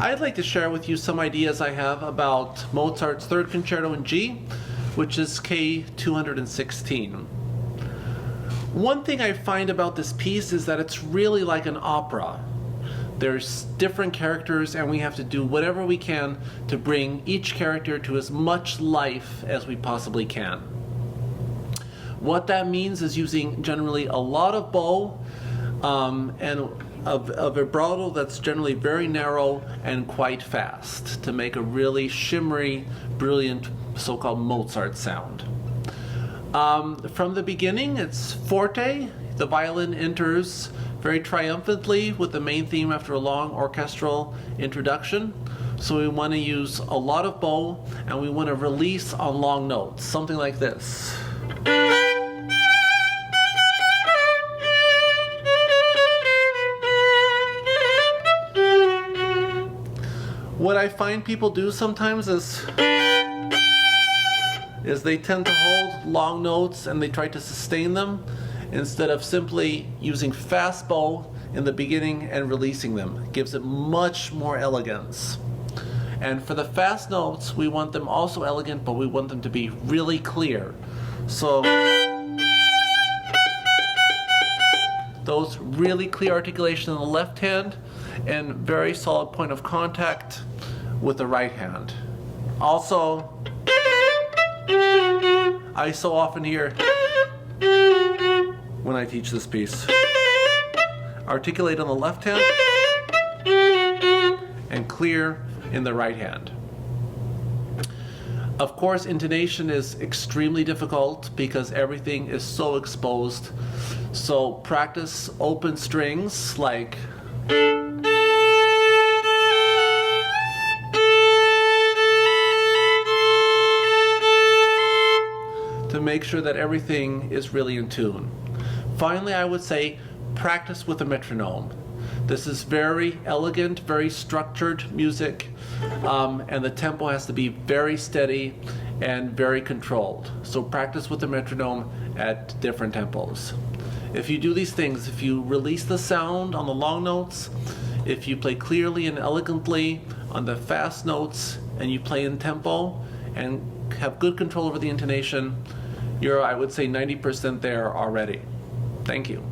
I'd like to share with you some ideas I have about Mozart's Third Concerto in G, which is K216. One thing I find about this piece is that it's really like an opera. There's different characters and we have to do whatever we can to bring each character to as much life as we possibly can. What that means is using generally a lot of bow and a vibrato that's generally very narrow and quite fast to make a really shimmery, brilliant, so-called Mozart sound. From the beginning, it's forte. The violin enters very triumphantly with the main theme after a long orchestral introduction. So we want to use a lot of bow and we want to release on long notes, something like this. What I find people do sometimes is they tend to hold long notes and they try to sustain them instead of simply using fast bow in the beginning and releasing them. It gives it much more elegance. And for the fast notes, we want them also elegant, but we want them to be really clear. So those really clear articulation in the left hand and very solid point of contact with the right hand. Also, I so often hear when I teach this piece. Articulate on the left hand and clear in the right hand. Of course, intonation is extremely difficult because everything is so exposed. So practice open strings like to make sure that everything is really in tune. Finally, I would say practice with a metronome. This is very elegant, very structured music, and the tempo has to be very steady and very controlled. So practice with the metronome at different tempos. If you do these things, if you release the sound on the long notes, if you play clearly and elegantly on the fast notes, and you play in tempo and have good control over the intonation, you're, I would say, 90% there already. Thank you.